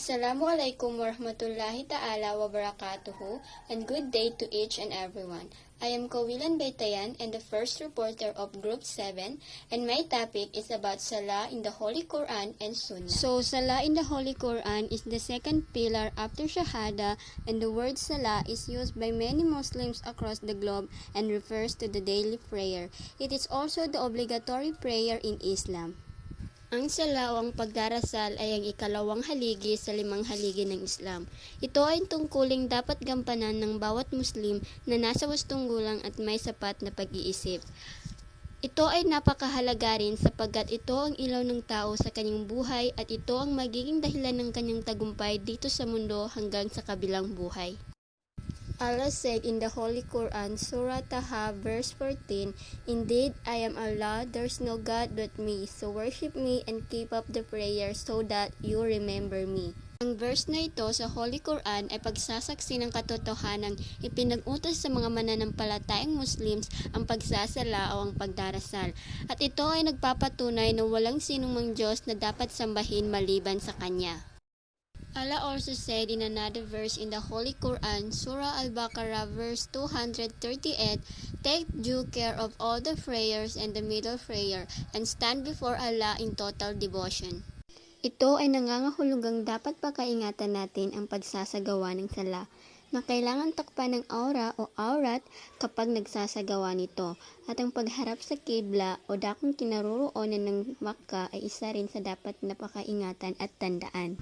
Assalamualaikum warahmatullahi ta'ala wabarakatuhu, and good day to each and everyone. I am KAWILAN BAITAYAN and the first reporter of Group 7, and my topic is about Salah in the Holy Quran and Sunnah. So, Salah in the Holy Quran is the second pillar after Shahada, and the word Salah is used by many Muslims across the globe and refers to the daily prayer. It is also the obligatory prayer in Islam. Ang sala o ang pagdarasal ay ang ikalawang haligi sa 5 haligi ng Islam. Ito ay tungkuling dapat gampanan ng bawat Muslim na nasa 8 gulang at may sapat na pag-iisip. Ito ay napakahalaga rin sapagkat ito ang ilaw ng tao sa kanyang buhay at ito ang magiging dahilan ng kanyang tagumpay dito sa mundo hanggang sa kabilang buhay. Allah said in the Holy Quran, Surah Taha, verse 14, "Indeed, I am Allah, there's no God but me, so worship me and keep up the prayer so that you remember me." Ang verse na ito sa Holy Quran ay pagsasaksi ng katotohanang ipinag-utos sa mga mananampalatayang Muslims ang pagsasala o ang pagdarasal. At ito ay nagpapatunay na walang sinumang Diyos na dapat sambahin maliban sa Kanya. Allah also said in another verse in the Holy Quran, Surah Al-Baqarah, verse 238, "Take due care of all the prayers and the middle prayer, and stand before Allah in total devotion." Ito ay nangangahulugang dapat pakaingatan natin ang pagsasagawa ng sala, na kailangan takpan ng aura o aurat kapag nagsasagawa nito, at ang pagharap sa kibla o dakong kinaroroonan ng Myca ay isa rin sa dapat na pakaingatan at tandaan.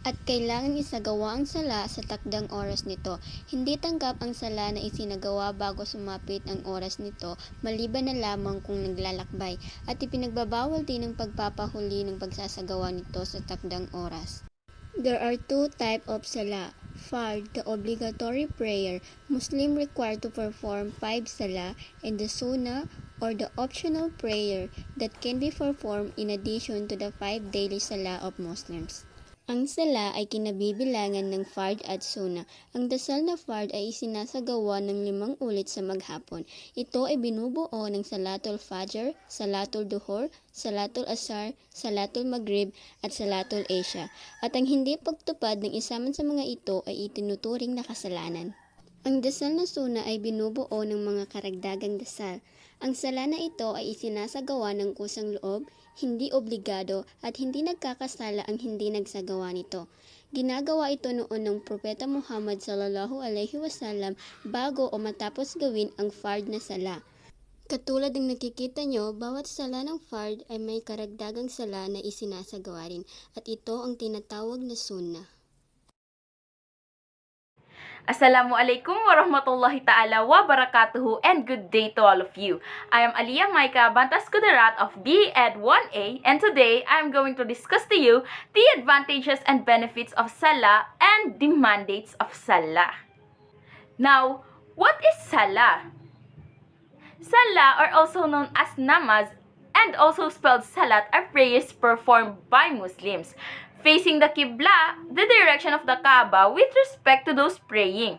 At kailangan isagawa ang sala sa takdang oras nito. Hindi tanggap ang sala na isinagawa bago sumapit ang oras nito, maliban na lamang kung naglalakbay, at ipinagbabawal din ang pagpapahuli ng pagsasagawa nito sa takdang oras. There are 2 types of sala. Fard, the obligatory prayer, Muslim required to perform 5 salah, and the sunnah, or the optional prayer, that can be performed in addition to the 5 daily salah of Muslims. Ang sala ay kinabibilangan ng fard at sunnah. Ang dasal na fard ay isinasagawa ng 5 ulit sa maghapon. Ito ay binubuo ng Salatul Fajr, Salatul Duhur, Salatul Asar, Salatul Maghrib, at Salatul Isha. At ang hindi pagtupad ng isa man sa mga ito ay itinuturing na kasalanan. Ang dasal na sunnah ay binubuo ng mga karagdagang dasal. Ang sala na ito ay isinasagawa ng kusang loob, hindi obligado, at hindi nagkakasala ang hindi nagsagawa nito. Ginagawa ito noon ng Propeta Muhammad sallallahu alaihi wasallam bago o matapos gawin ang fard na sala. Katulad ng nakikita nyo, bawat sala ng fard ay may karagdagang sala na isinasagawa rin, at ito ang tinatawag na sunnah. Assalamualaikum warahmatullahi ta'ala wabarakatuhu, and good day to all of you. I am Alliayah Myca, Bantas Kudarat of BEEd 1A, and today I am going to discuss to you the advantages and benefits of Salah and the mandates of Salah. Now, what is Salah? Salah, are also known as namaz and also spelled salat, are prayers performed by Muslims facing the Qibla, the direction of the Kaaba, with respect to those praying.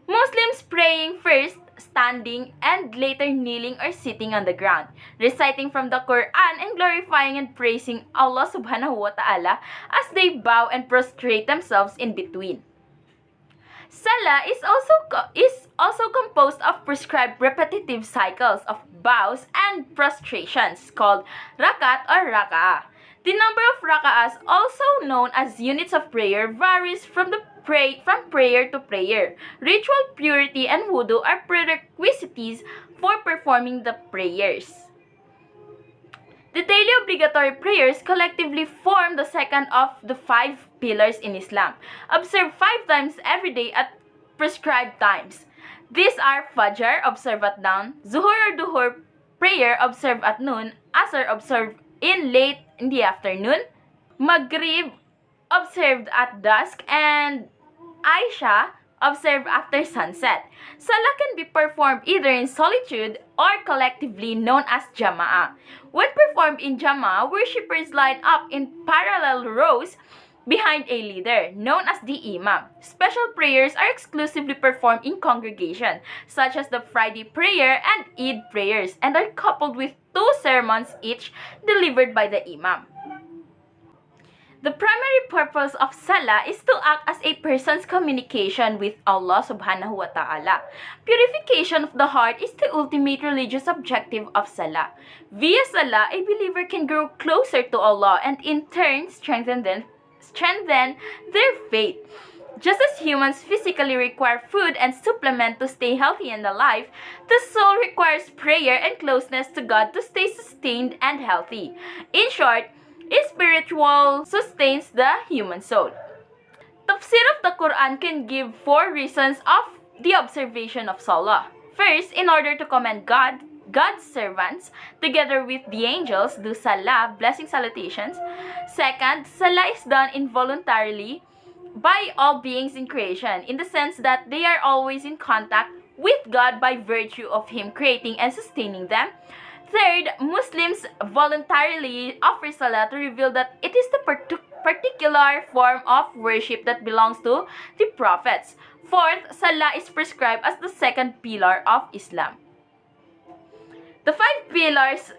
Muslims praying first, standing, and later kneeling or sitting on the ground, reciting from the Quran and glorifying and praising Allah subhanahu wa ta'ala as they bow and prostrate themselves in between. Salah is also composed of prescribed repetitive cycles of bows and prostrations called rakat or raka'ah. The number of raka'ahs, also known as units of prayer, varies from prayer to prayer. Ritual purity and wudu are prerequisites for performing the prayers. The daily obligatory prayers collectively form the second of the 5 pillars in Islam. Observe 5 times every day at prescribed times. These are Fajr, observe at dawn; Zuhur or Duhur, prayer, observe at noon; Asr, observe in late in the afternoon; Maghrib, observed at dusk; and Isha, observed after sunset. Salah can be performed either in solitude or collectively, known as Jama'ah. When performed in Jama'ah, worshippers line up in parallel rows behind a leader, known as the Imam. Special prayers are exclusively performed in congregation, such as the Friday prayer and Eid prayers, and are coupled with 2 sermons each delivered by the Imam. The primary purpose of Salah is to act as a person's communication with Allah subhanahu wa ta'ala. Purification of the heart is the ultimate religious objective of Salah. Via Salah, a believer can grow closer to Allah and in turn strengthen their faith. Just as humans physically require food and supplement to stay healthy and alive, the soul requires prayer and closeness to God to stay sustained and healthy. In short, spiritual sustains the human soul. Tafsir of the Quran can give 4 reasons of the observation of Salah. First, in order to commend God's servants, together with the angels, do Salah, blessing salutations. Second, Salah is done involuntarily by all beings in creation, in the sense that they are always in contact with God by virtue of Him creating and sustaining them. Third, Muslims voluntarily offer Salah to reveal that it is the particular form of worship that belongs to the prophets. Fourth, Salah is prescribed as the second pillar of Islam. The 5 pillars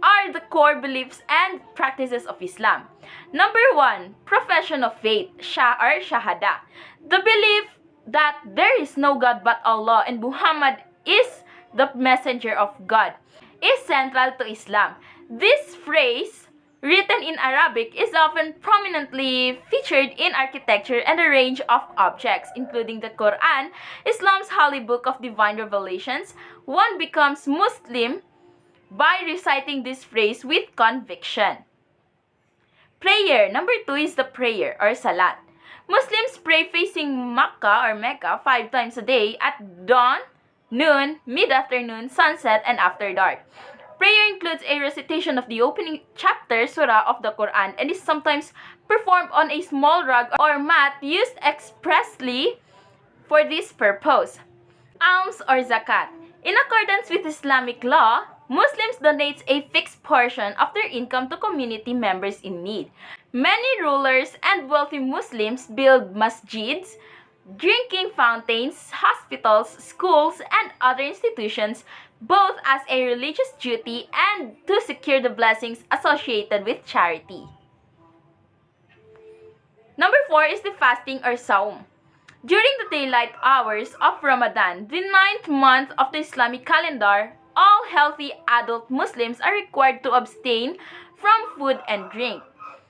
are the core beliefs and practices of Islam. Number 1, profession of faith, or shahada. The belief that there is no God but Allah and Muhammad is the messenger of God is central to Islam. This phrase, written in Arabic, is often prominently featured in architecture and a range of objects, including the Quran, Islam's holy book of divine revelations. One becomes Muslim by reciting this phrase with conviction. Prayer. Number 2 is the prayer or salat. Muslims pray facing Mecca 5 times a day at dawn, noon, mid-afternoon, sunset, and after dark. Prayer includes a recitation of the opening chapter surah of the Quran and is sometimes performed on a small rug or mat used expressly for this purpose. Alms or zakat. In accordance with Islamic law, Muslims donate a fixed portion of their income to community members in need. Many rulers and wealthy Muslims build masjids, drinking fountains, hospitals, schools, and other institutions, both as a religious duty and to secure the blessings associated with charity. Number 4 is the fasting or saum. During the daylight hours of Ramadan, the 9th month of the Islamic calendar, all healthy adult Muslims are required to abstain from food and drink.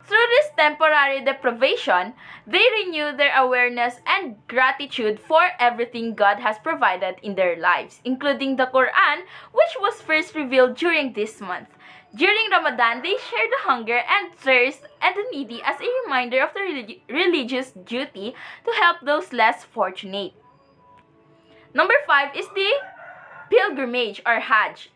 Through this temporary deprivation, they renew their awareness and gratitude for everything God has provided in their lives, including the Quran, which was first revealed during this month. During Ramadan, they share the hunger and thirst and the needy as a reminder of the religious duty to help those less fortunate. Number 5 is the pilgrimage or Hajj.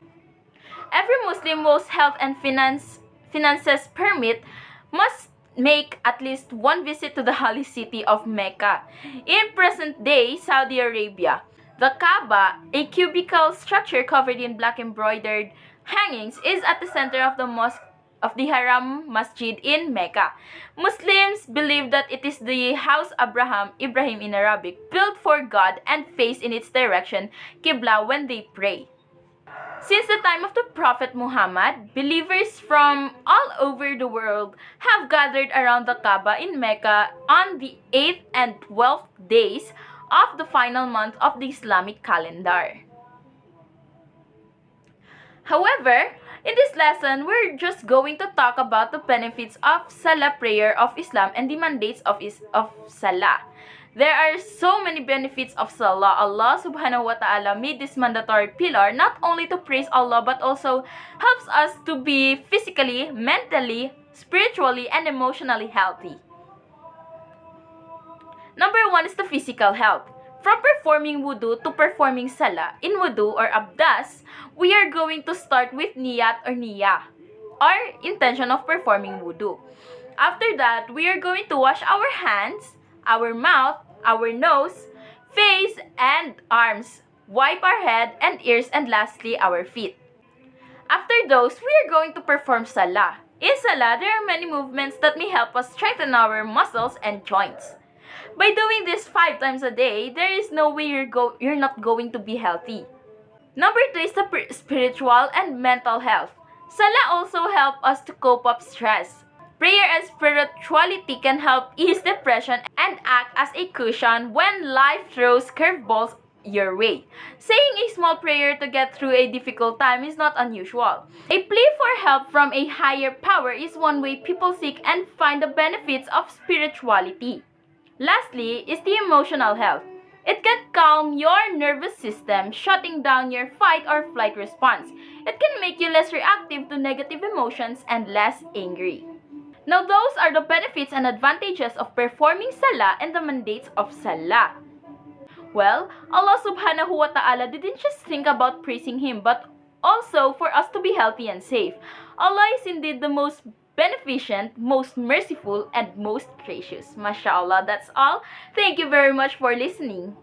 Every Muslim whose health and finances permit must make at least one visit to the holy city of Mecca. In present-day Saudi Arabia, the Kaaba, a cubical structure covered in black embroidered hangings, is at the center of the mosque of the Haram Masjid in Mecca. Muslims believe that it is the house Ibrahim in Arabic, built for God and face in its direction, Qibla, when they pray. Since the time of the Prophet Muhammad, believers from all over the world have gathered around the Kaaba in Mecca on the 8th and 12th days of the final month of the Islamic calendar. However, in this lesson, we're just going to talk about the benefits of Salah prayer of Islam and the mandates of Salah. There are so many benefits of Salah. Allah subhanahu wa ta'ala made this mandatory pillar not only to praise Allah but also helps us to be physically, mentally, spiritually, and emotionally healthy. Number 1 is the physical health. From performing wudu to performing Salah, in wudu or abdas, we are going to start with niyat or niyah, or intention of performing wudu. After that, we are going to wash our hands, our mouth, our nose, face, and arms, wipe our head and ears, and lastly, our feet. After those, we are going to perform Salah. In Salah, there are many movements that may help us strengthen our muscles and joints. By doing this 5 times a day, there is no way you're not going to be healthy. Number 2 is the spiritual and mental health. Salah also helps us to cope up stress. Prayer and spirituality can help ease depression and act as a cushion when life throws curveballs your way. Saying a small prayer to get through a difficult time is not unusual. A plea for help from a higher power is one way people seek and find the benefits of spirituality. Lastly is the emotional health. It can calm your nervous system, shutting down your fight or flight response. It can make you less reactive to negative emotions and less angry. Now those are the benefits and advantages of performing salah and the mandates of salah. Well, Allah subhanahu wa ta'ala didn't just think about praising Him, but also for us to be healthy and safe. Allah is indeed the most beneficent, most merciful, and most gracious. MashaAllah, that's all. Thank you very much for listening.